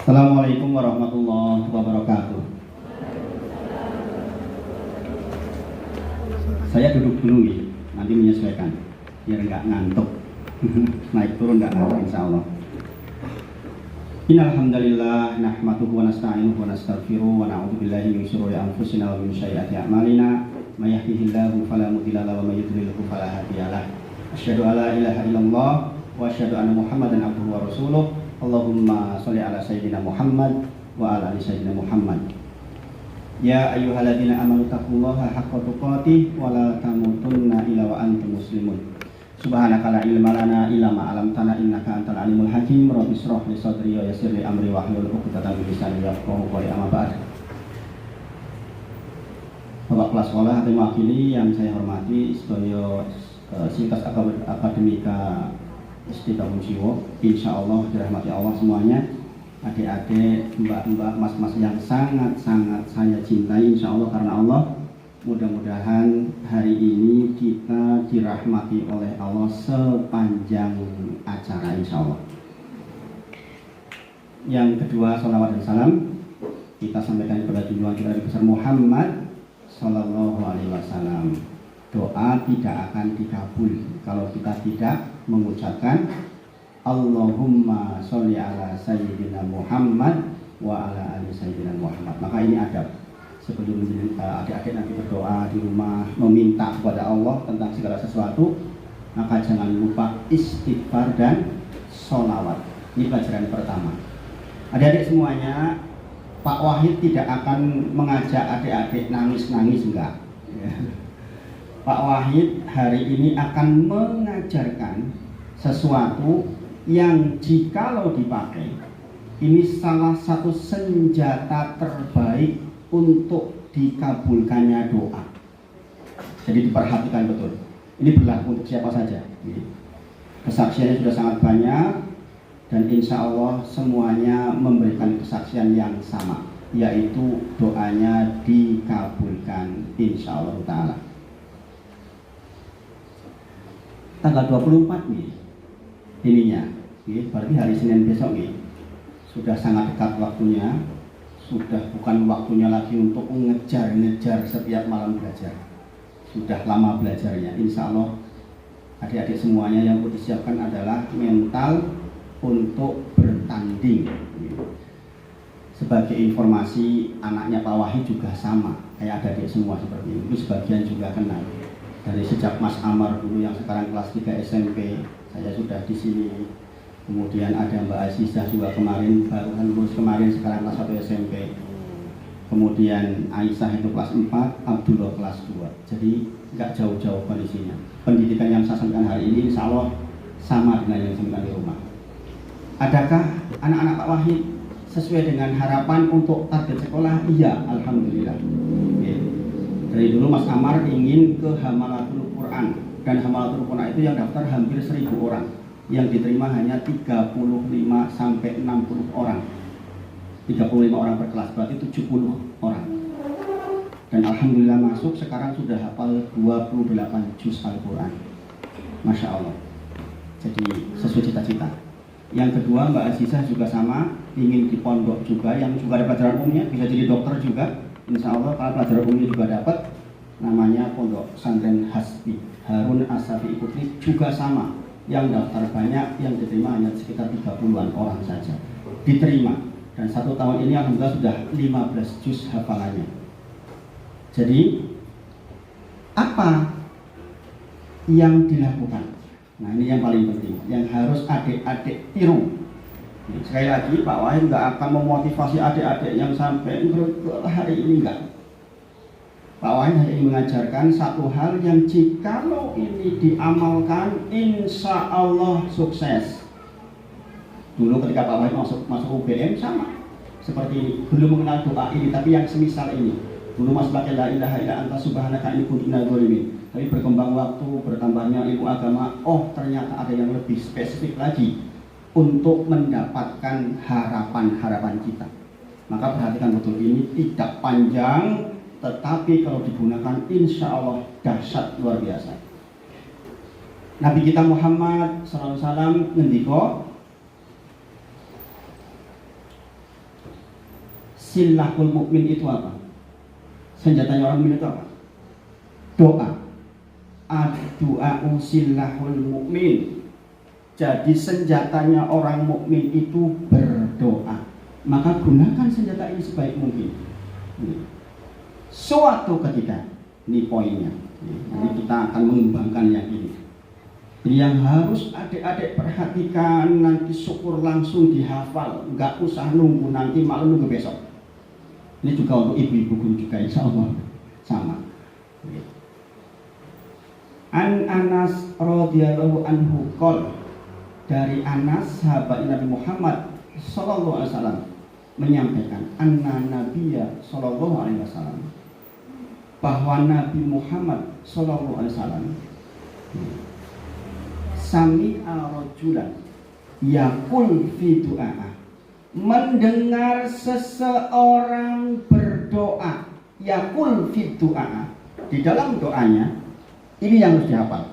Assalamualaikum warahmatullahi wabarakatuh. Saya duduk dulu nih, nanti menyesuaikan biar nggak ngantuk. Naik turun nggak ngantuk insyaallah. Innalhamdalillah nahmaduhu wa nasta'inuhu wa nastaghfiruh wa na'udzu billahi min syururi anfusina wa min sayyiati a'malina. May yahdihillahu fala mudilla lahu wa may yudlilhu fala hadiya lahu. Asyhadu an la ilaha illallah wa asyhadu anna Muhammadan abduhu wa rasuluh. Allahumma sholli ala sayyidina Muhammad wa ala ali sayyidina Muhammad. Ya ayyuhalladzina amanu taqullaha haqqa tuqatih wa la tamutunna illa wa antum muslimun. Subhanaka la ilma lana illa ma 'allamtana innaka antal alimul hakim. Rabbi shrah li sadri wa yassir li amri wa hlul 'uqdatam min lisani yafqahu qawli. Amma ba'd. Bapak kelas sekolah atau mewakili yang saya hormati, sedaya Sivitas Akademika SD Kampung Siwo, insya Allah dirahmati Allah semuanya, adik-adik, mbak-mbak, mas-mas yang sangat-sangat saya cintai insya Allah karena Allah. Mudah-mudahan hari ini kita dirahmati oleh Allah sepanjang acara insya Allah. Yang kedua, salawat dan salam kita sampaikan kepada junjungan kita Nabi besar Muhammad Sallallahu Alaihi Wasallam. Doa tidak akan dikabul kalau kita tidak mengucapkan Allahumma sholli ala sayyidina Muhammad wa ala ali sayyidina Muhammad. Maka ini adab sebelum adik-adik nanti berdoa di rumah meminta kepada Allah tentang segala sesuatu, maka jangan lupa istighfar dan sholawat. Ini pelajaran pertama. Adik-adik semuanya, Pak Wahid tidak akan mengajak adik-adik nangis-nangis, enggak ya. Pak Wahid hari ini akan mengajarkan sesuatu yang jikalau dipakai, ini salah satu senjata terbaik untuk dikabulkannya doa. Jadi diperhatikan betul. Ini berlaku untuk siapa saja. Kesaksiannya sudah sangat banyak dan insya Allah semuanya memberikan kesaksian yang sama, yaitu doanya dikabulkan insya Allah Ta'ala. Tanggal 24 nih ininya, berarti hari Senin besok nih, sudah sangat dekat waktunya, sudah bukan waktunya lagi untuk ngejar-ngejar setiap malam belajar, sudah lama belajarnya. Insya Allah adik-adik semuanya yang perlu disiapkan adalah mental untuk bertanding. Sebagai informasi, anaknya Pak Wahid juga sama kayak adik-adik semua seperti itu, sebagian juga kenal. Dari sejak Mas Amar dulu yang sekarang kelas 3 SMP, saya sudah di sini. Kemudian ada Mbak Azizah juga kemarin, baru lulus kemarin, sekarang kelas 1 SMP. Kemudian Aisyah itu kelas 4, Abdullah kelas 2. Jadi nggak jauh-jauh kondisinya. Pendidikan yang saya sampaikan hari ini insya Allah sama dengan yang saya sampaikan di rumah. Adakah anak-anak Pak Wahid sesuai dengan harapan untuk target sekolah? Iya, Alhamdulillah. Dari dulu Mas Amar ingin ke Hamalatul Quran, dan Hamalatul Quran itu yang daftar hampir 1000 orang, yang diterima hanya 35 sampai 60 orang. 35 orang per kelas, berarti 70 orang. Dan Alhamdulillah masuk, sekarang sudah hafal 28 juz Al-Quran. Masya Allah. Jadi sesuai cita-cita. Yang kedua, Mbak Azizah juga sama, ingin di pondok juga, yang juga ada pelajaran umumnya, bisa jadi dokter juga. Insya Allah kalau pelajaran umumnya juga dapat, namanya Pondok Pesantren Hasbi Harun As-Safi'i Putri, juga sama, yang daftar banyak, yang diterima hanya sekitar 30-an orang saja diterima, dan 1 tahun ini alhamdulillah sudah 15 juz hafalannya. Jadi apa yang dilakukan? Nah ini yang paling penting, yang harus adik-adik tiru. Sekali lagi, Pak Wahid nggak akan memotivasi adik-adik yang sampai hari ini, enggak. Pak Wahid hanya ingin mengajarkan satu hal yang jikalau ini diamalkan, insya Allah sukses. Dulu ketika Pak Wahid masuk UBM sama seperti ini, belum mengenal doa ini, tapi yang semisal ini. Dulu masih pakai la ilaha illa anta subhanaka inni kuntu minadz dzalimin. Tapi berkembang waktu, bertambahnya ilmu agama, oh ternyata ada yang lebih spesifik lagi untuk mendapatkan harapan-harapan kita. Maka perhatikan betul, ini tidak panjang, tetapi kalau digunakan insya Allah dahsyat luar biasa. Nabi kita Muhammad SAW ngendiko, silahul mukmin itu apa? Senjatanya orang mukmin itu apa? Doa. Ad-du'a'u silahul mukmin. Jadi senjatanya orang mukmin itu berdoa. Maka gunakan senjata ini sebaik mungkin. Suatu ketika, ini poinnya. Nanti kita akan mengembangkan yang ini. Jadi yang harus adik-adik perhatikan, nanti syukur langsung dihafal, nggak usah nunggu nanti, malah nunggu besok. Ini juga untuk ibu-ibu guru juga, insya Allah sama. An Anas radhiyallahu anhu qol, dari Anas sahabat Nabi Muhammad sallallahu alaihi wasallam menyampaikan, anna Nabiya sallallahu alaihi wasallam, bahwa Nabi Muhammad sallallahu alaihi wasallam sami'a rajulan yaqul fi du'a, mendengar seseorang berdoa, yaqul fi du'a, di dalam doanya ini yang harus dihafal.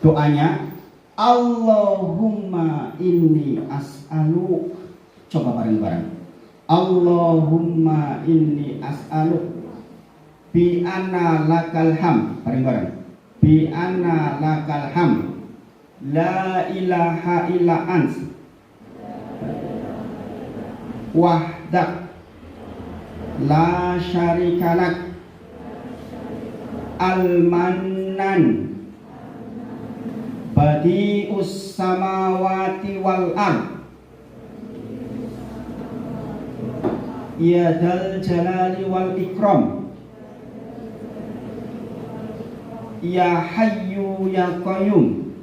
Doanya Allahumma inni as'alu, coba bareng-bareng. Allahumma inni as'alu bi anna lakal ham, bareng-bareng. Bi anna lakal ham, la ilaha illa ants, wahdak, la syarikalak, al-mannan, badi'us samawati wal ard, ya dal jalali wal ikram, ya hayyu ya qayyum.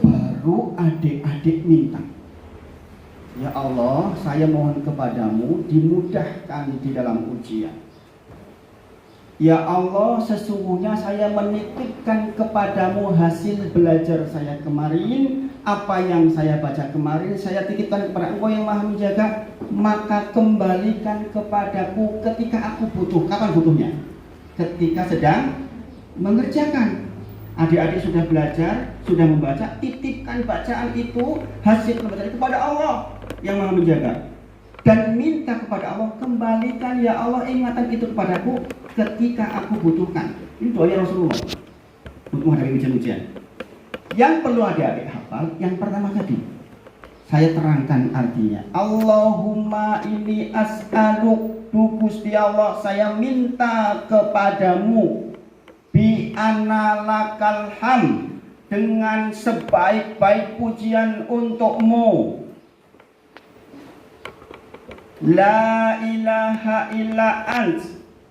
Baru adik-adik minta, ya Allah, saya mohon kepadamu dimudahkan di dalam ujian. Ya Allah, sesungguhnya saya menitipkan kepadamu hasil belajar saya kemarin. Apa yang saya baca kemarin saya titipkan kepada Engkau yang Maha Menjaga. Maka kembalikan kepadaku ketika aku butuh. Kapan butuhnya? Ketika sedang mengerjakan. Adik-adik sudah belajar, sudah membaca, titipkan bacaan itu, hasil pembacaan itu kepada Allah yang Maha Menjaga. Dan minta kepada Allah, kembalikan ya Allah ingatan itu kepadaku ketika aku butuhkan. Ini doanya Rasulullah untuk menghadapi ujian-ujian. Yang perlu adik-adik hafal, yang pertama tadi saya terangkan artinya. Allahumma inni as'aluk, Gusti Allah, saya minta kepadamu, bi anna lakal ham, dengan sebaik-baik pujian untukmu, la ilaha illa ant,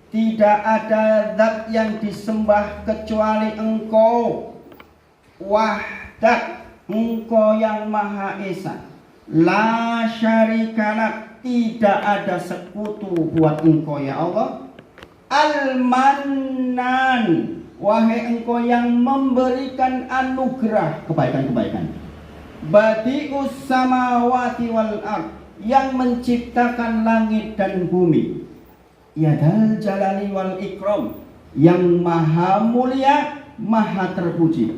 tidak ada zat yang disembah kecuali Engkau, wahdak, Engkau yang Maha Esa, la syarikalak, tidak ada sekutu buat Engkau ya Allah, al-mannan, wahai Engkau yang memberikan anugerah kebaikan-kebaikan, badi'us samawati wal ard, yang menciptakan langit dan bumi, ya dal jalali wal ikram, yang maha mulia, maha terpuji,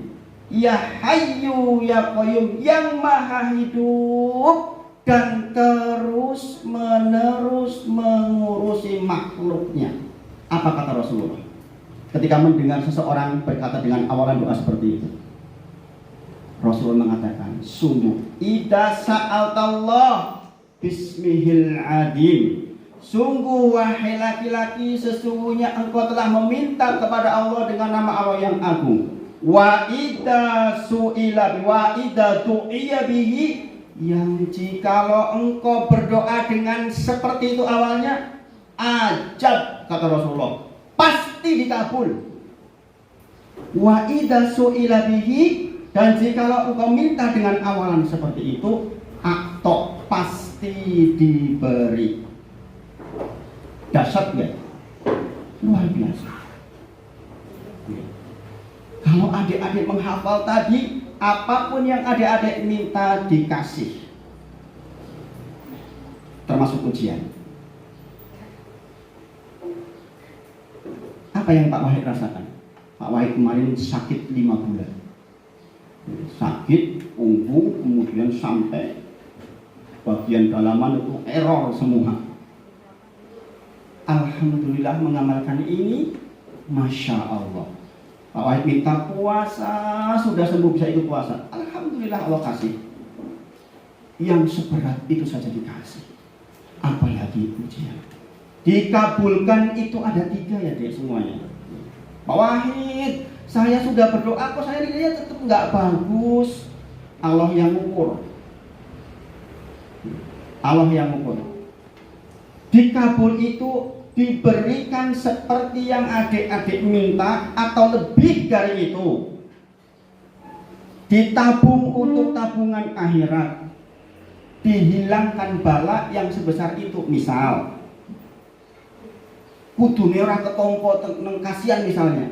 ya hayyu ya qayyum, yang maha hidup dan terus menerus mengurusi makhluknya. Apa kata Rasulullah ketika mendengar seseorang berkata dengan awalan doa seperti itu? Rasulullah mengatakan, sungguh idza sa'altallah bismihil adim, sungguh wahai laki-laki, sesungguhnya engkau telah meminta kepada Allah dengan nama Allah yang agung. Wa idza su'ila wa idza tu'iya bihi, yang jikalau engkau berdoa dengan seperti itu awalnya, ajab, kata Rasulullah, pasti dikabul. Wa idza su'ila bihi, dan jikalau engkau minta dengan awalan seperti itu, akto, pasti diberi. Dahsyat ya? Luar biasa. Kalau adik-adik menghafal tadi, apapun yang adik-adik minta dikasih, termasuk ujian. Apa yang Pak Wahid rasakan? Pak Wahid kemarin sakit 5 bulan. Sakit, unggu, kemudian sampai bagian dalaman itu error semua. Alhamdulillah mengamalkan ini, Masya Allah. Pak Wahid minta puasa, sudah sembuh bisa ikut puasa. Alhamdulillah Allah kasih. Yang seberat itu saja dikasih, apalagi ujian. Dikabulkan itu ada 3 ya dek semuanya. Pak Wahid, saya sudah berdoa kok saya nilainya tetap nggak bagus. Allah yang ukur. Allah yang ukur. Dikabul itu diberikan seperti yang adik-adik minta atau lebih dari itu. Ditabung untuk tabungan akhirat. Dihilangkan bala yang sebesar itu. Misal kudune ora ketompo nang kasihan misalnya,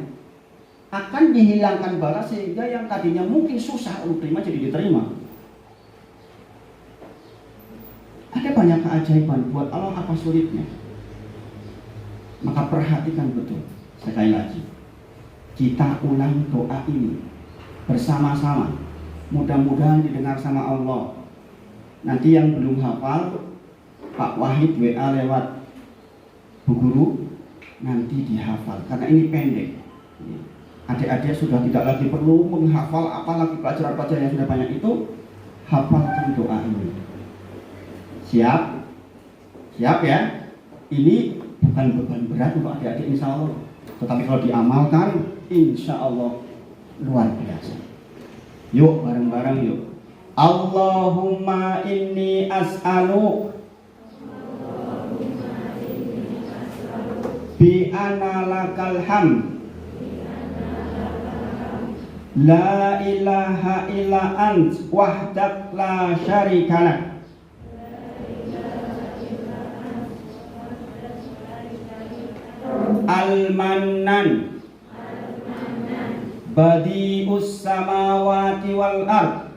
akan dihilangkan bala sehingga yang tadinya mungkin susah untuk terima jadi diterima. Ada banyak keajaiban buat Allah, apa sulitnya? Maka perhatikan betul. Sekali lagi, kita ulang doa ini bersama-sama. Mudah-mudahan didengar sama Allah. Nanti yang belum hafal, Pak Wahid WA lewat Bu Guru, nanti dihafal. Karena ini pendek. Adik-adik sudah tidak lagi perlu menghafal apalagi pelajaran-pelajaran yang sudah banyak itu. Hafalkan doa ini. Siap? Siap ya? Ini bukan beban berat untuk adik-adik insya Allah. Tetapi kalau diamalkan, insya Allah luar biasa. Yuk bareng-bareng yuk. Allahumma inni as'alu bi anna lakal hamd la ilaha illa ant wahdak la syarika lak al-mannan badi'us samawati wal ard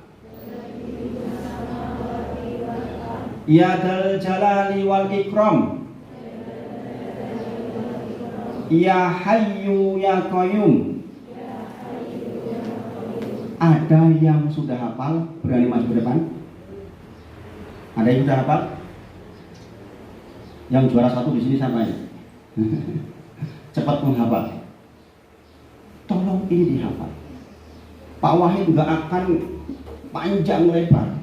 ya dal jalali wal ikram ya hayyu ya qayyum. Ada yang sudah hafal? Berani maju ke depan? Ada yang sudah hafal? Yang juara 1 di sini siapa ya? Cepat menghafal. Tolong ini dihafal. Pak Wahid nggak akan panjang lebar.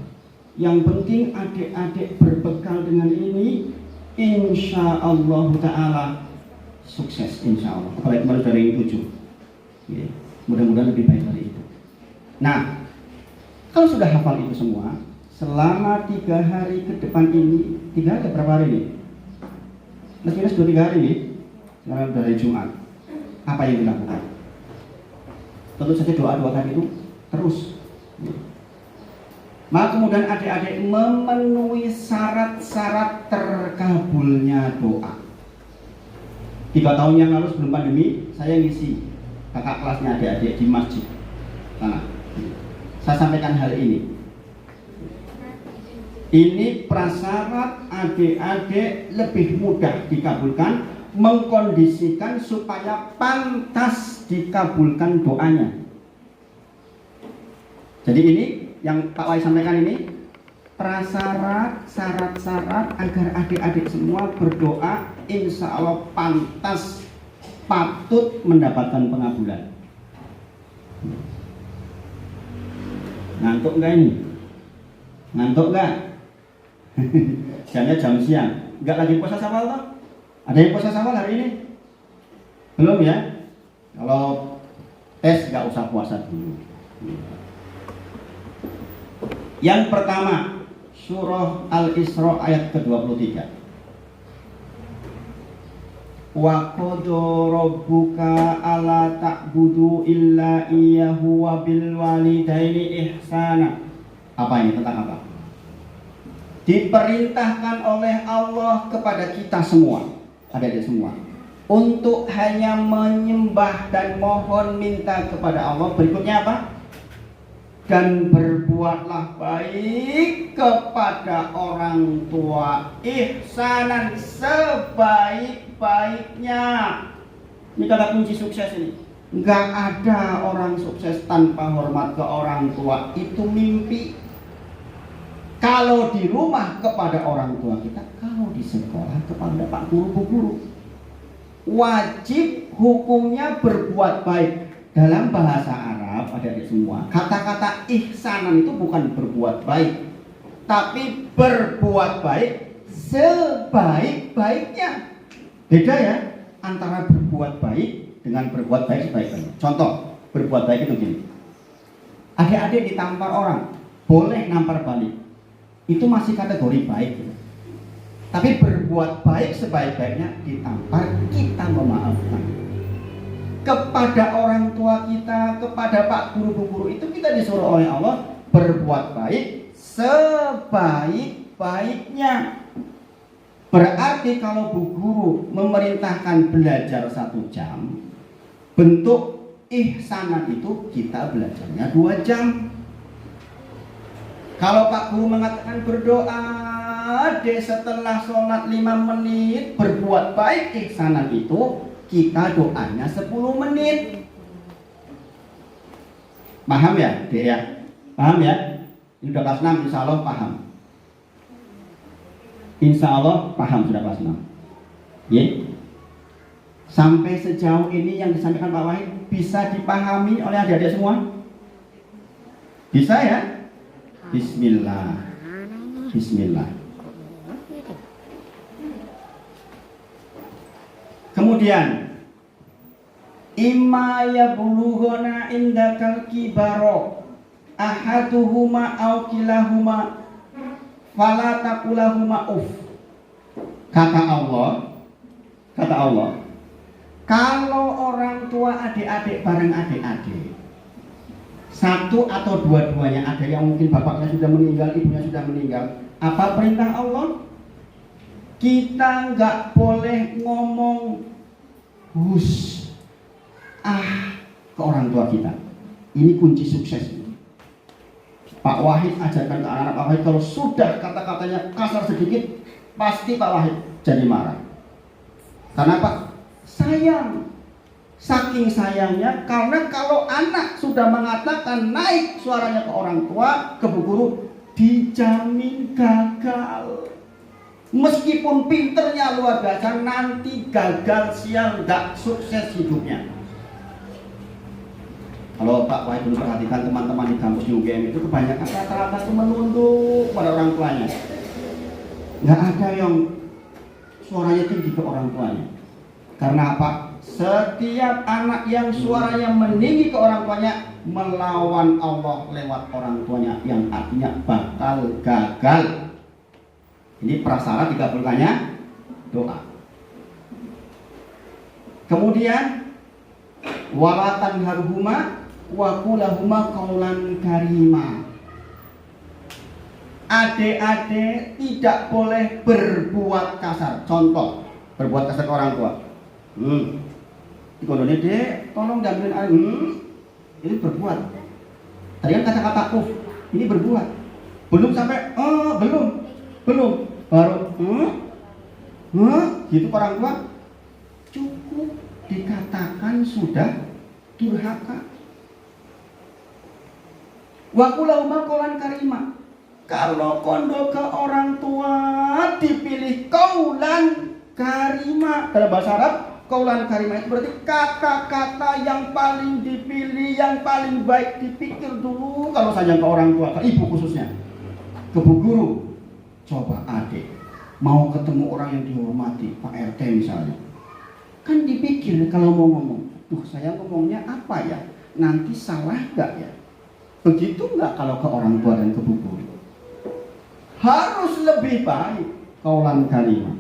Yang penting adik-adik berbekal dengan ini, insya Allah Ta'ala sukses, insya Allah. Apalagi kemarin dari yang 7 ya, mudah-mudahan lebih baik dari itu. Nah, kalau sudah hafal itu semua, selama 3 hari ke depan ini, 3 hari berapa hari ini? Plus 2-3 hari ini, sekarang dari Jumat. Apa yang dilakukan? Tentu saja doa-doa tadi itu terus. Maka kemudian adik-adik memenuhi syarat-syarat terkabulnya doa. 3 tahun yang lalu sebelum pandemi, saya ngisi kakak kelasnya adik-adik di masjid sana. Saya sampaikan hal ini. Ini prasyarat adik-adik lebih mudah dikabulkan, mengkondisikan supaya pantas dikabulkan doanya. Jadi ini yang Pak Wahid sampaikan ini prasyarat, syarat-syarat agar adik-adik semua berdoa insya Allah pantas, patut mendapatkan pengabulan. Ngantuk enggak ini? Ngantuk enggak? Jamnya jam siang. Enggak lagi puasa Syawal toh? Ada yang puasa Syawal hari ini? Belum ya? Kalau tes enggak usah puasa dulu. Yang pertama, surah Al-Isra ayat ke-23. Wa qada rabbuka alla ta'budu illa iyyahu wa bil walidaini ihsana. Apa ini, tentang apa? Diperintahkan oleh Allah kepada kita semua, adik-adik semua, untuk hanya menyembah dan mohon minta kepada Allah. Berikutnya apa? Dan berbuatlah baik kepada orang tua, ihsanan, sebaik-baiknya. Ini kata kunci sukses ini. Enggak ada orang sukses tanpa hormat ke orang tua. Itu mimpi. Kalau di rumah kepada orang tua kita, kalau di sekolah kepada pak guru, bu guru. Wajib hukumnya berbuat baik. Dalam bahasa Arab, adik-adik semua, kata-kata ihsanan itu bukan berbuat baik, tapi berbuat baik sebaik-baiknya. Beda ya antara berbuat baik dengan berbuat baik sebaik-baiknya. Contoh, berbuat baik itu gini. Adik-adik ditampar orang, boleh nampar balik. Itu masih kategori baik. Tapi berbuat baik sebaik-baiknya, ditampar kita memaafkan. Kepada orang tua kita, kepada pak guru, bu guru, itu kita disuruh oleh Allah berbuat baik sebaik-baiknya. Berarti kalau bu guru memerintahkan belajar 1 jam, bentuk ihsanan itu kita belajarnya 2 jam. Kalau pak guru mengatakan berdoa deh setelah sholat 5 menit, berbuat baik ihsanan itu kita doanya 10 menit. Paham ya dek ya? Paham ya? Ini udah kelas 6, insya Allah paham. Insya Allah paham sudah kelas 6 ya? Sampai sejauh ini yang disampaikan Pak Wahid bisa dipahami oleh adik-adik semua? Bisa ya? Bismillah. Bismillah. Kemudian imma yablughuna indakal kibaro ahaduhuma aw kilahuma fala taqulahuma uff. Kata Allah, kalau orang tua adik-adik bareng adik-adik, satu atau dua-duanya, ada yang mungkin bapaknya sudah meninggal, ibunya sudah meninggal, apa perintah Allah? Kita nggak boleh ngomong hus ke orang tua kita. Ini kunci sukses. Pak Wahid ajarkan ke anak-anak Pak Wahid, kalau sudah kata-katanya kasar sedikit, pasti Pak Wahid jadi marah. Karena apa? Sayang. Saking sayangnya, karena kalau anak sudah mengatakan naik suaranya ke orang tua, ke bu guru, dijamin gagal. Meskipun pinternya luar biasa, nanti gagal, sial, gak sukses hidupnya. Kalau Pak Wahid dulu perhatikan teman-teman di kampus di UGM itu kebanyakan rata-rata itu menunduk pada orang tuanya. Gak ada yang suaranya tinggi ke orang tuanya. Karena apa? Setiap anak yang suaranya meninggi ke orang tuanya melawan Allah lewat orang tuanya, yang artinya bakal gagal. Ini prasyarat dikabulkannya doa. Kemudian walatan harhuma wa qulahuma qaulan karima. Adik-adik tidak boleh berbuat kasar. Contoh, berbuat kasar ke orang tua. Dikodone dek, tolong diambilin air. Ini berbuat. Tadi kan kata-kata ini berbuat. Belum sampai belum. Baru gitu ke orang tua, cukup dikatakan sudah durhaka. Wa qulahuma qaulan karima. Kalau kondo ke orang tua dipilih qaulan karima. Dalam bahasa Arab, qaulan karima itu berarti kata-kata yang paling dipilih, yang paling baik, dipikir dulu. Kalau saja ke orang tua, ke ibu khususnya, ke bu guru. Coba adik mau ketemu orang yang dihormati, Pak RT misalnya, kan dipikir kalau mau ngomong, saya ngomongnya apa ya, nanti salah gak ya? Begitu nggak kalau ke orang tua dan ke bu guru? Harus lebih baik qaulan karimah.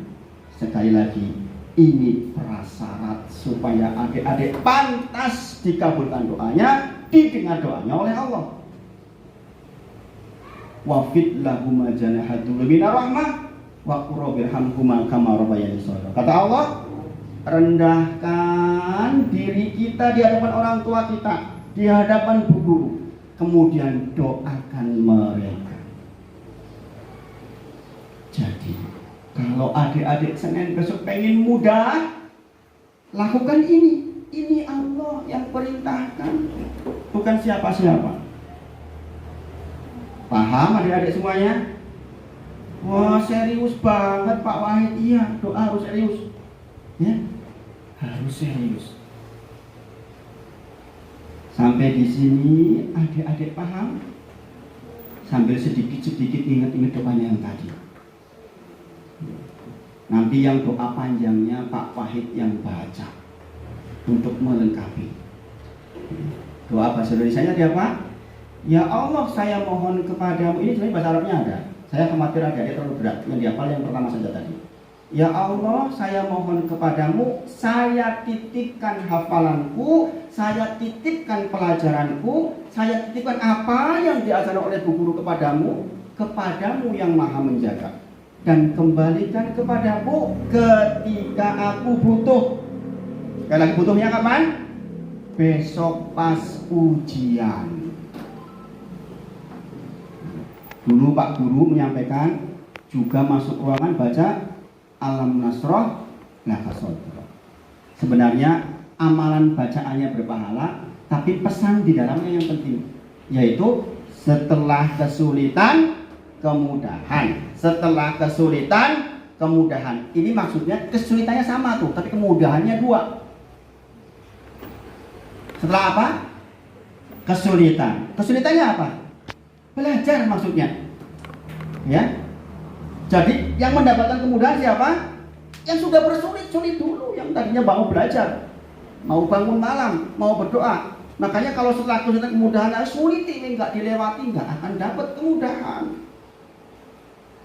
Sekali lagi, ini prasyarat supaya adik-adik pantas dikabulkan doanya, didengar doanya oleh Allah. Wafid lahuma janahadul minar rahmah wa qur rabbirhamhuma kama rabbayani shaghira. Kata Allah, rendahkan diri kita di hadapan orang tua kita, di hadapan bu guru, kemudian doakan mereka. Jadi kalau adik-adik Senin besok pengen mudah, lakukan ini. Ini Allah yang perintahkan, bukan siapa-siapa. Paham adik-adik semuanya? serius banget Pak Wahid. Iya, doa harus serius. Ya, harus serius. Sampai di sini adik-adik paham? Sambil sedikit-sedikit ingat-ingat doanya yang tadi. Nanti yang doa panjangnya Pak Wahid yang baca untuk melengkapi. Doa bahasa Indonesianya dia apa? Ya Allah, saya mohon kepadamu. Ini sebenarnya bahasa Arabnya ada. Saya khawatir ada terlalu berat. Yang dihafal yang pertama saja tadi. Ya Allah, saya mohon kepadamu, saya titipkan hafalanku, saya titipkan pelajaranku, saya titipkan apa yang diajarkan oleh guru kepadamu yang maha menjaga. Dan kembalikan kepadamu ketika aku butuh. Sekali lagi, butuhnya kapan? Besok pas ujian. Dulu Pak Guru menyampaikan, juga masuk ruangan baca Alam Nasroh Laka Sodroh. Sebenarnya amalan bacaannya berpahala, tapi pesan di dalamnya yang penting, yaitu setelah kesulitan kemudahan. Setelah kesulitan kemudahan. Ini maksudnya kesulitannya sama tuh, tapi kemudahannya 2. Setelah apa? Kesulitan. Kesulitannya apa? Belajar maksudnya. Ya. Jadi yang mendapatkan kemudahan siapa? Yang sudah bersulit-sulit dulu, yang tadinya mau belajar, mau bangun malam, mau berdoa. Makanya kalau setelah kesulitan kemudahan sulit ini nggak dilewati, nggak akan dapat kemudahan.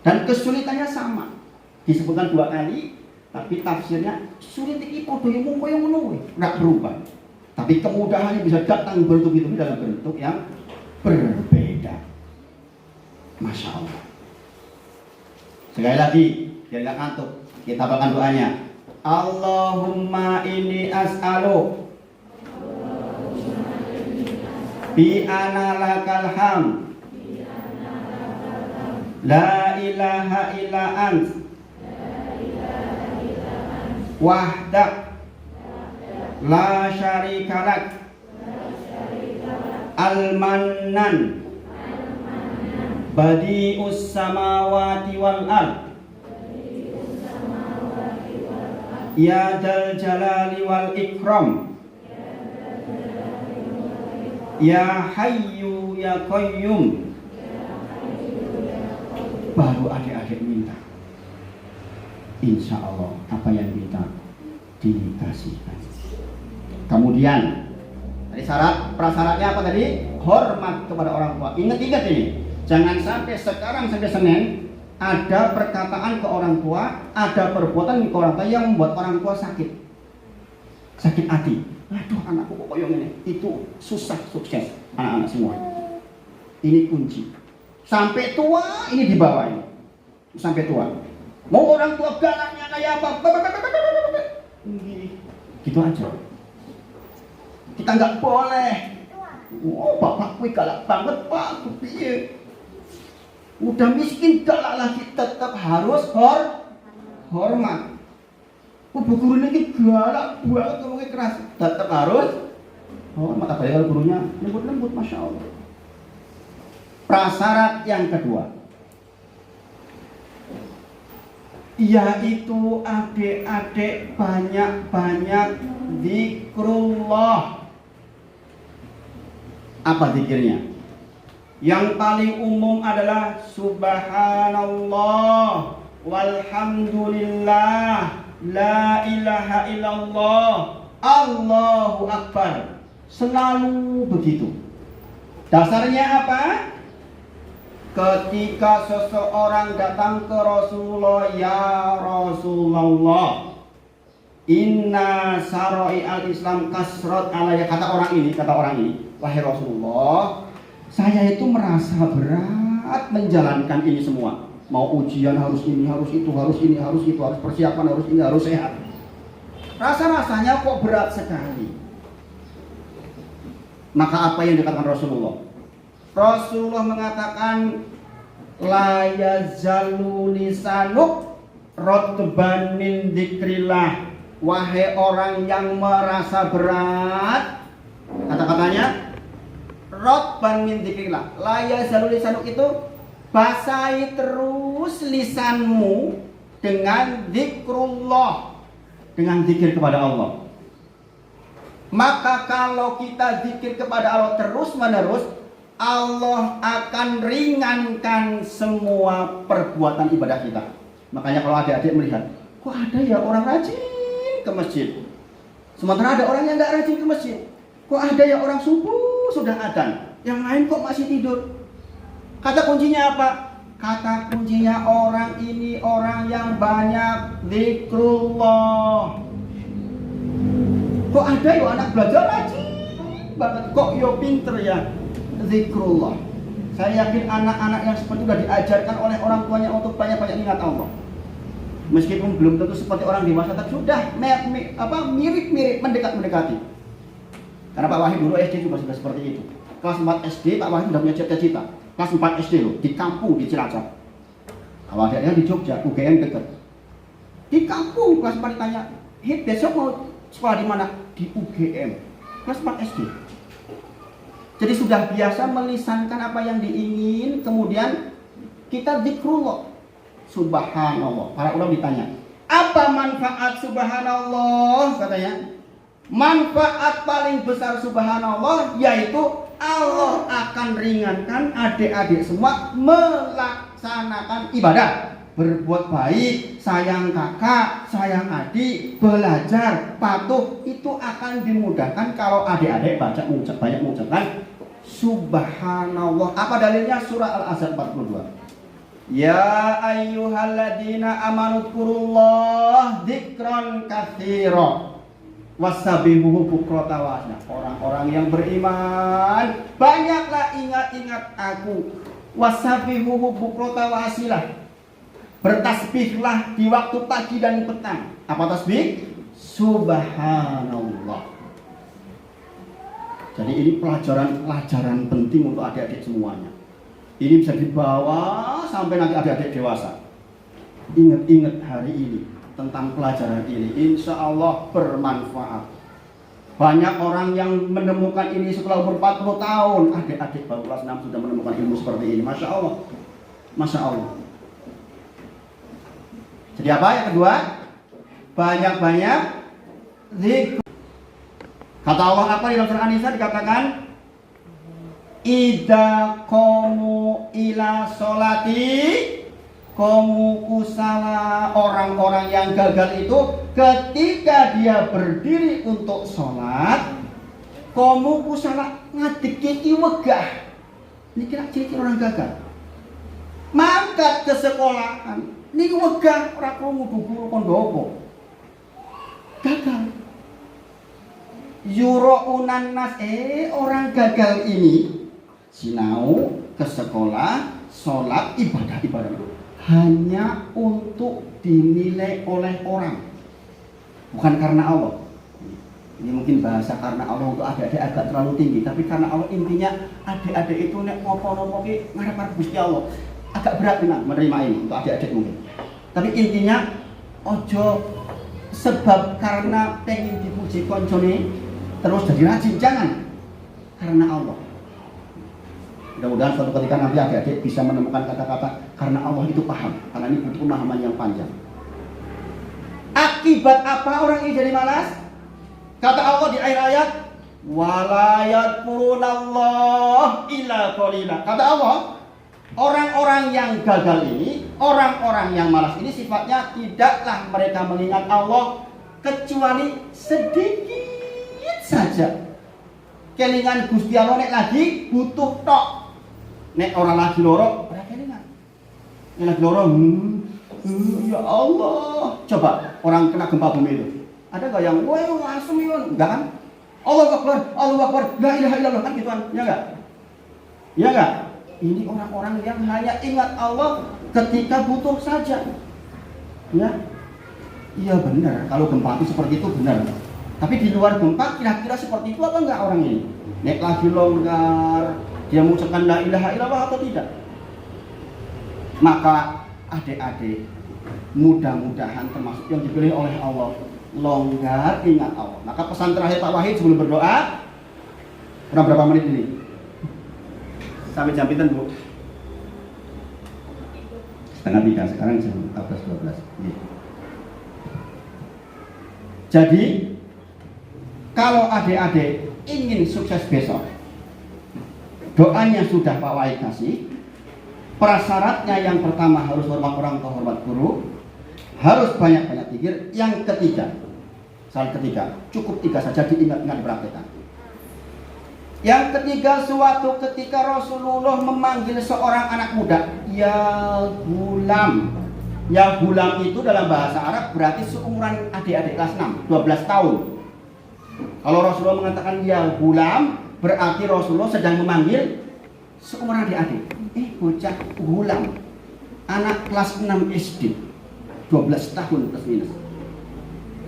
Dan kesulitannya sama, disebutkan 2 kali, tapi tafsirnya sulit iki podo yang koyo ngono nggak berubah. Tapi kemudahannya bisa datang bertubi-tubi dalam bentuk yang berbeda. Masya Allah. Sekali lagi, biar nggak ngantuk, kita hafalkan doanya. Allahumma inni as'alu bi anna lakal hamd la ilaha illa ant wahdak la syarika lak al-mannan badi'us samawati wal ard ya dal jalali wal ikram ya hayyu ya qayyum. Baru adik-adik minta, insya Allah apa yang minta dikasihkan. Kemudian tadi prasyaratnya apa tadi? Hormat kepada orang tua. Ingat-ingat ini, jangan sampai sekarang sampai Senin ada perkataan ke orang tua, ada perbuatan ke orang tua yang membuat orang tua sakit hati. Aduh, anakku kok koyo ngene. Itu susah sukses anak-anak semua. Ini kunci. Sampai tua ini dibawa ini. Sampai tua. Mau orang tua galaknya kayak apa? Gitu aja. Kita nggak boleh. Oh, bapak kuwi galak banget, Pak. Piye? Udah miskin galak lagi, tetap harus hormat. Bu guru ini galak banget, ngomongnya keras, tetap harus hormat. Apalagi kalau gurunya lembut-lembut, masya Allah. Prasyarat yang kedua, yaitu adik-adik banyak-banyak zikrullah. Apa zikirnya? Yang paling umum adalah subhanallah walhamdulillah la ilaha illallah Allahu akbar. Selalu begitu. Dasarnya apa? Ketika seseorang datang ke Rasulullah, ya Rasulullah, inna sarai al-Islam kasrat alaya. Kata orang ini, wahai Rasulullah, saya itu merasa berat menjalankan ini semua. Mau ujian harus ini, harus itu, harus ini, harus itu, harus persiapan, harus ini, harus sehat. Rasa-rasanya kok berat sekali. Maka apa yang dikatakan Rasulullah? Rasulullah mengatakan la yazalu lisanuk rotban min dzikrillah. Wahai orang yang merasa berat, kata-katanya rotban min dzikrillah. La yazalu lisanuk itu basahi terus lisanmu dengan zikrullah, dengan zikir kepada Allah. Maka kalau kita zikir kepada Allah terus menerus, Allah akan ringankan semua perbuatan ibadah kita. Makanya kalau adik-adik melihat, kok ada ya orang rajin ke masjid, sementara ada orang yang nggak rajin ke masjid. Kok ada ya orang subuh sudah adzan, yang lain kok masih tidur. Kata kuncinya apa? Kata kuncinya orang ini orang yang banyak zikrullah. Kok ada ya anak belajar rajin banget, kok yo pinter ya zikrullah. Saya yakin anak-anak yang seperti itu sudah diajarkan oleh orang tuanya untuk banyak-banyak ingat Allah. Meskipun belum tentu seperti orang dewasa, tapi sudah mirip-mirip, mendekati. Karena Pak Wahid dulu SD juga sudah seperti itu. Kelas 4 SD Pak Wahid sudah punya cita-cita. Kelas 4 SD loh, di kampung di Cilacap. Kalau adiknya di Jogja, UGM dekat. Di kampung kelas 4 ditanya, "Hit, besok mau sekolah di mana?" Di UGM. Kelas 4 SD. Jadi sudah biasa melisankan apa yang diingin, kemudian kita zikrullah. Subhanallah. Para ulama ditanya, apa manfaat subhanallah? Katanya, manfaat paling besar subhanallah yaitu Allah akan ringankan adik-adik semua melaksanakan ibadah, berbuat baik, sayang kakak, sayang adik, belajar, patuh, itu akan dimudahkan kalau adik-adik banyak mengucapkan subhanallah. Apa dalilnya? Surah Al-Ahzab 42. Ya ayyuhalladzina amanu dzkurullah dzikran katsira wasabihuhu bukratan wa asila. Orang-orang yang beriman, banyaklah ingat-ingat aku. Wasabihuhu bukratan wa asila. Bertasbihlah di waktu pagi dan petang. Apa tasbih? Subhanallah. Jadi ini pelajaran penting untuk adik-adik semuanya. Ini bisa dibawa sampai nanti adik-adik dewasa. Ingat-ingat hari ini tentang pelajaran ini, insya Allah bermanfaat. Banyak orang yang menemukan ini setelah umur 40 tahun. Adik-adik baru kelas 6 sudah menemukan ilmu seperti ini. Masya Allah. Masya Allah. Jadi apa yang kedua? Banyak-banyak zikir. Kata Allah apa di dalam surah An-Nisa dikatakan, Ida komu ila solati, komu kusala. Orang-orang yang gagal itu ketika dia berdiri untuk sholat, komu kusala ngadeki wegah. Ini kira ciri orang gagal. Mangkat ke sekolahan, ini wegah ora krungu guru kondopo. Gagal. Yuro'unan nas, orang gagal ini sinau ke sekolah, sholat, ibadah hanya untuk dinilai oleh orang, bukan karena Allah. Ini mungkin bahasa karena Allah untuk adik-adik agak terlalu tinggi, tapi karena Allah intinya adik-adik itu nek ngopo-ngopo ki ngarep Gusti Allah. Agak berat memang menerima ini untuk adik-adik mungkin. Tapi intinya ojo sebab karena pengen dipuji koncone terus jadi rajin, jangan. Karena Allah. Mudah-mudahan suatu ketika nanti adik-adik bisa menemukan kata-kata karena Allah itu paham, karena ini butuh pemahaman yang panjang. Akibat apa orang ini jadi malas? Kata Allah di akhir ayat, wala yadhkurunallah illa qalila. Kata Allah, orang-orang yang gagal ini, orang-orang yang malas ini sifatnya tidaklah mereka mengingat Allah kecuali sedikit saja. Kelingan Gusti Allah nek lagi butuh tok. Nek orang lagi loro, ora kelingan. Nek lagi loro, ya Allah. Coba orang kena gempa bumi itu. Ada enggak yang wah langsung yun? Enggak kan? Allahu Akbar, Allahu Akbar, la ilaha illallah kan gituan. Ya enggak? Ya enggak? Ini orang-orang yang hanya ingat Allah ketika butuh saja. Ya. Iya benar, kalau gempa itu seperti itu benar. Tapi di luar gempa kira-kira seperti itu apa enggak orang ini? Nek lagi longgar, dia mengucapkan la ilaha illallah atau tidak? Maka adik-adik, mudah-mudahan termasuk yang dipilih oleh Allah, longgar ingat Allah. Maka pesan terakhir Pak Wahid sebelum berdoa, kurang berapa menit ini? Sampai jam pinten, Bu? 2:30, sekarang jam 14.12. Jadi kalau adik-adik ingin sukses besok, doanya sudah Pak Wahid kasih. Prasyaratnya yang pertama harus hormat orang tua, hormat guru, harus banyak-banyak zikir. Yang ketiga, cukup 3 saja, diingat-ingat, dipraktekkan. Yang ketiga, suatu ketika Rasulullah memanggil seorang anak muda, ya gulam. Ya gulam itu dalam bahasa Arab berarti seumuran adik-adik kelas 6, 12 tahun. Kalau Rasulullah mengatakan ya gulam, berarti Rasulullah sedang memanggil seumuran adik-adik. Bocah gulam, anak kelas 6 SD, 12 tahun plus minus.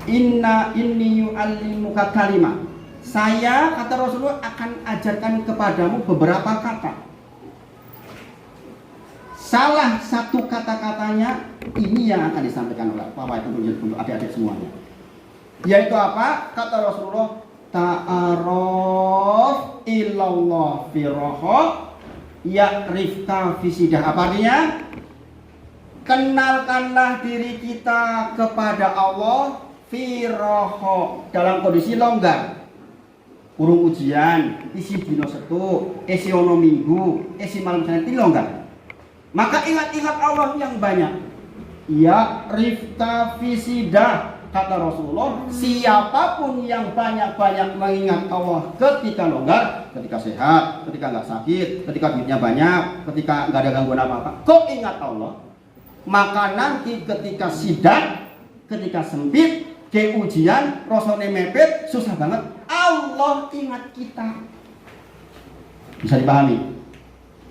Inni yu'allimuka kalimah. Saya, kata Rasulullah, akan ajarkan kepadamu beberapa kata. Salah satu kata-katanya ini yang akan disampaikan oleh Pak Wahid untuk adik-adik semuanya. Yaitu apa? Kata Rasulullah, ta'aruf ilallah firoho ya'rifka fisidah. Apa artinya? Kenalkanlah diri kita kepada Allah firoho, dalam kondisi longgar. Urung ujian, isi dino setu, isi ono minggu, isi malam Senin, longgar. Maka ingat-ingat Allah yang banyak. Ya rifta fisidah, kata Rasulullah, siapapun yang banyak-banyak mengingat Allah ketika longgar, ketika sehat, ketika nggak sakit, ketika duitnya banyak, ketika nggak ada gangguan apa-apa, kok ingat Allah, maka nanti ketika sidang, ketika sempit, ke ujian, rasane mepet, susah banget, Allah ingat kita. Bisa dipahami?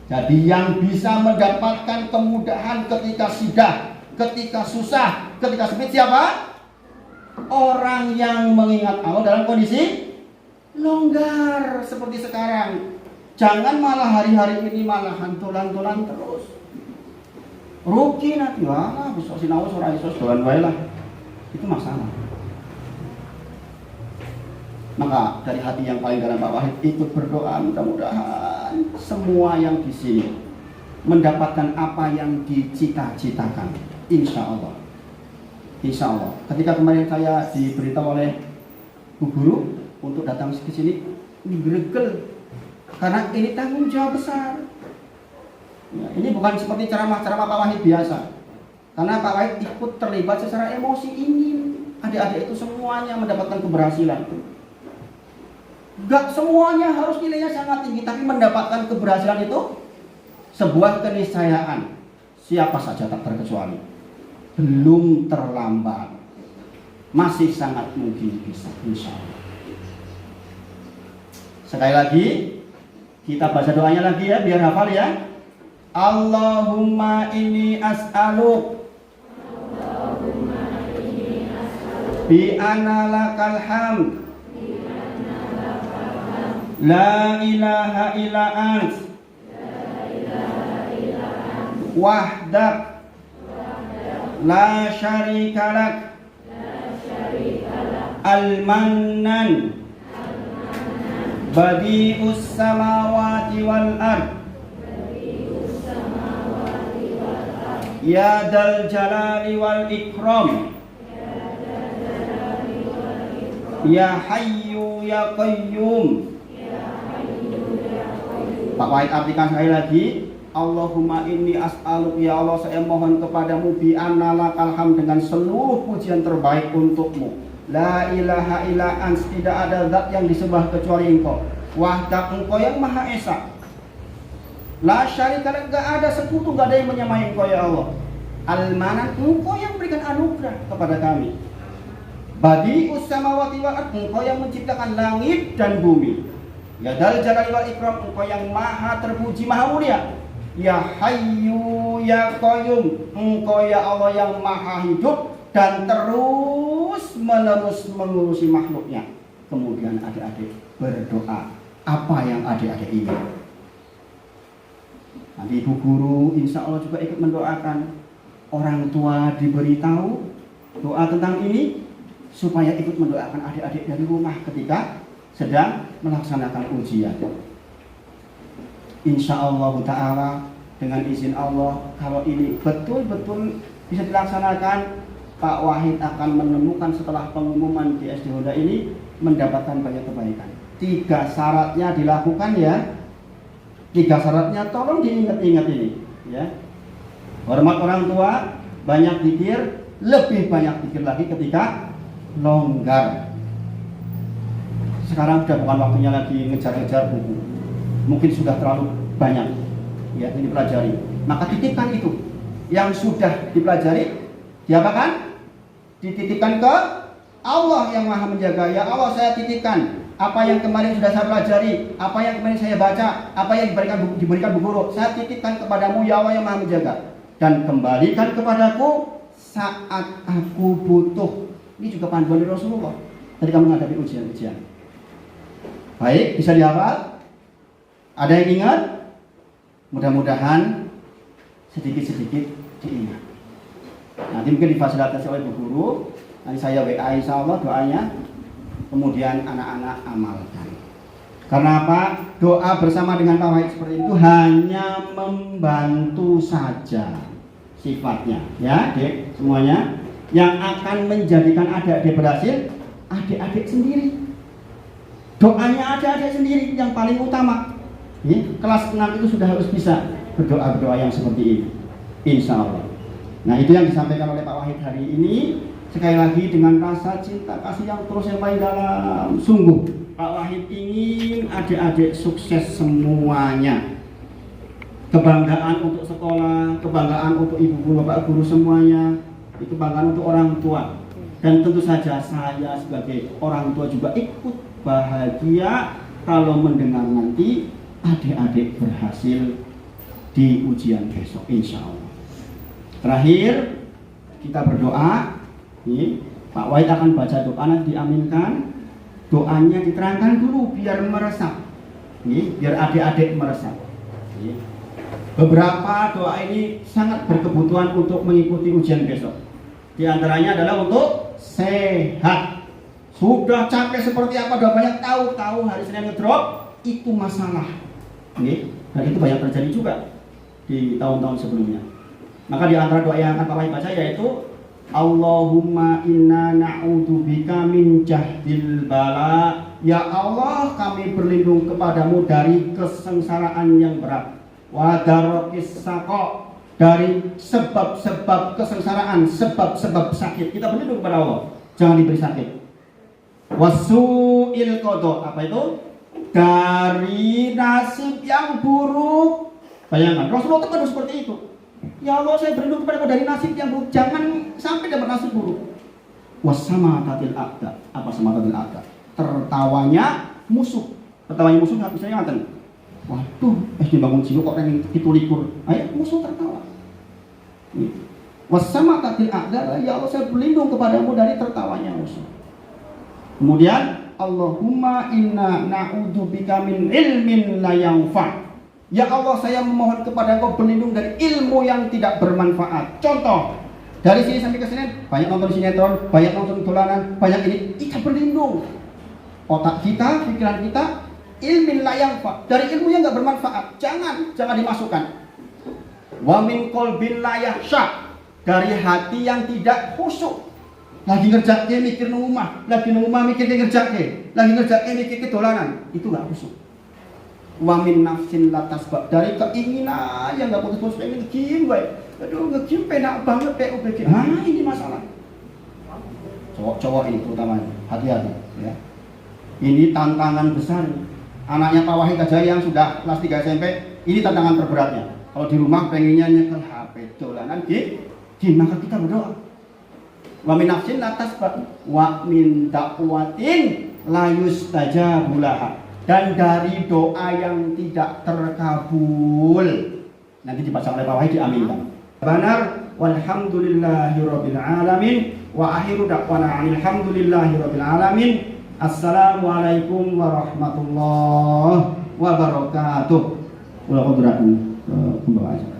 Jadi yang bisa mendapatkan kemudahan ketika sidang, ketika susah, ketika sempit siapa? Orang yang mengingat Allah dalam kondisi longgar seperti sekarang. Jangan malah hari-hari ini malah hantulan-hantulan terus. Rugi nanti, wah besok sinau ora iso doan wae lah. Itu masalah. Maka dari hati yang paling dalam Pak Wahid ikut berdoa, mudah-mudahan semua yang di sini mendapatkan apa yang dicita-citakan. Insya Allah. Insya Allah. Ketika kemarin saya diberitahu oleh Bu Guru untuk datang ke sini, ini greget karena ini tanggung jawab besar. Ya, ini bukan seperti ceramah-ceramah Pak Wahid biasa. Karena Pak Wahid ikut terlibat secara emosi, ingin adik-adik itu semuanya mendapatkan keberhasilan. Gak semuanya harus nilainya sangat tinggi, tapi mendapatkan keberhasilan itu sebuah keniscayaan. Siapa saja tak terkecuali. Belum terlambat, masih sangat mungkin bisa, insya Allah. Sekali lagi, kita baca doanya lagi ya, biar hafal ya. Allahumma inni as'aluk bi anna lakal hamd la ilaha illa ant wahdak la syarika lak al-mannan badi'us samawati wal ard ya dal jalali wal ikram ya hayyu ya qayyum. Pak Wahid artikan sekali lagi. Allahumma inni as'aluk, ya Allah saya mohon kepadamu bi anna lakal hamd, dengan seluruh pujian terbaik untukmu. La ilaha illa ants, tidak ada zat yang disembah kecuali engkau. Wahdak, engkau yang maha esa. La syarika lak, enggak ada sekutu, enggak ada yang menyamai engkau ya Allah. Al-manan, engkau yang berikan anugerah kepada kami. Badi'us samawati wal ard, engkau yang menciptakan langit dan bumi. Ya dal jalali wal ikram, engkau yang maha terpuji, maha mulia. Ya hayyu ya qayyum, engkau ya Allah yang maha hidup dan terus menerus mengurusi makhluknya. Kemudian adik-adik berdoa apa yang adik-adik ingin. Nanti ibu guru insya Allah juga ikut mendoakan. Orang tua diberitahu doa tentang ini supaya ikut mendoakan adik-adik dari rumah ketika sedang melaksanakan ujian. Insya Allah Ta'ala dengan izin Allah, kalau ini betul-betul bisa dilaksanakan, Pak Wahid akan menemukan setelah pengumuman di SD Honda ini mendapatkan banyak kebaikan. 3 syaratnya dilakukan ya. 3 syaratnya tolong diingat-ingat ini ya. Hormat orang tua, banyak zikir, lebih banyak zikir lagi ketika longgar. Sekarang sudah bukan waktunya lagi ngejar-ngejar buku. Mungkin sudah terlalu banyak ya ini dipelajari. Maka titipkan itu. Yang sudah dipelajari diapakan? Dititipkan ke Allah yang Maha Menjaga. Ya Allah, saya titipkan apa yang kemarin sudah saya pelajari, apa yang kemarin saya baca, apa yang diberikan Bu Guru, saya titipkan kepadamu ya Allah yang Maha Menjaga. Dan kembalikan kepadaku saat aku butuh. Ini juga panduan dari Rasulullah ketika menghadapi ujian-ujian. Baik, bisa dihafal? Ada yang ingat? Mudah-mudahan sedikit-sedikit diingat. Nanti mungkin difasilitasi oleh Bu Guru. Nanti saya WA insya Allah doanya. Kemudian anak-anak amalkan. Karena apa? Doa bersama dengan Pak Wahid seperti itu hanya membantu saja sifatnya, ya, Dek, semuanya. Yang akan menjadikan adik-adik berhasil, adik-adik sendiri. Doanya adik-adik sendiri yang paling utama. Ya, kelas 6 itu sudah harus bisa berdoa yang seperti ini, insya Allah. Nah, itu yang disampaikan oleh Pak Wahid hari ini. Sekali lagi dengan rasa cinta kasih yang terus yang paling dalam. Sungguh Pak Wahid ingin adik-adik sukses semuanya. Kebanggaan untuk sekolah, kebanggaan untuk ibu guru, bapak guru semuanya. Itu kebanggaan untuk orang tua. Dan tentu saja saya sebagai orang tua juga ikut bahagia kalau mendengar nanti adik-adik berhasil di ujian besok, insya Allah. Terakhir kita berdoa. Nih, Pak Wahid akan baca doa nanti diaminkan. Doanya diterangkan dulu biar meresap. Nih, biar adik-adik meresap. Nih. Beberapa doa ini sangat berkebutuhan untuk mengikuti ujian besok. Di antaranya adalah untuk sehat. Sudah capek seperti apa, udah banyak tahu hari Senin ngedrop, itu masalah. Nih, dan itu banyak terjadi juga di tahun-tahun sebelumnya. Maka di antara doa yang akan Pak Wahid baca yaitu Allahumma inna na'udzubika min jahdil bala. Ya Allah, kami berlindung kepadamu dari kesengsaraan yang berat. Wa darokis saqo, dari sebab-sebab kesengsaraan, sebab-sebab sakit. Kita berlindung kepada Allah, jangan diberi sakit. Wasu'il qada, apa itu? Dari nasib yang buruk. Bayangkan, Rasulullah itu seperti itu. Ya Allah, saya berlindung kepada dari nasib yang buruk, jangan sampai dapat nasib buruk. Wasamatatil aqda. Apa samatatil aqda? Tertawanya musuh. Tertawanya musuh nggak bisa ngaten. Waduh, dibangun jiwa kok pengen ditulikur. Ayo musuh tertawa. Wasamatatil aqda. Ya Allah, saya berlindung kepadamu dari tertawanya musuh. Kemudian Allahumma inna na'udzubika min ilmin la yanfa'. Ya Allah, saya memohon kepada Engkau berlindung dari ilmu yang tidak bermanfaat. Contoh, dari sini sampai ke sini banyak nonton sinetron, banyak nonton dolanan, banyak ini, kita berlindung. Otak kita, pikiran kita, ilmin la yanfa', dari ilmu yang nggak bermanfaat, jangan dimasukkan. Wa min qalbin la yakhsha, dari hati yang tidak khusyuk. Lagi ngerjakke mikir nang omah, lagi nang omah mikir ngerjakke, lagi ngerjakke mikir dolanan, itu nggak khusyuk. Wa min nafsin latasbab, dari keinginan yang nggak putus-putus pengen nge-game baik. Aduh, nge-game penak banget PUBG. Ini masalah. Cowok-cowok ini terutama hati-hati ya. Ini tantangan besar. Anaknya Pak Wahid aja yang sudah kelas 3 SMP, ini tantangan terberatnya. Kalau di rumah pengennya nyekel HP dolanan maka kita berdoa. Wa min nafsin latasbab wa min da'watin la yustajabu laha. Dan dari doa yang tidak terkabul, nanti dibaca oleh Pak Wahid diaminkan. Benar, walhamdulillahirabbil alamin wa akhiru da'wana alhamdulillahirabbil alamin. Assalamualaikum warahmatullahi wabarakatuh. Ulah kodratun kembali.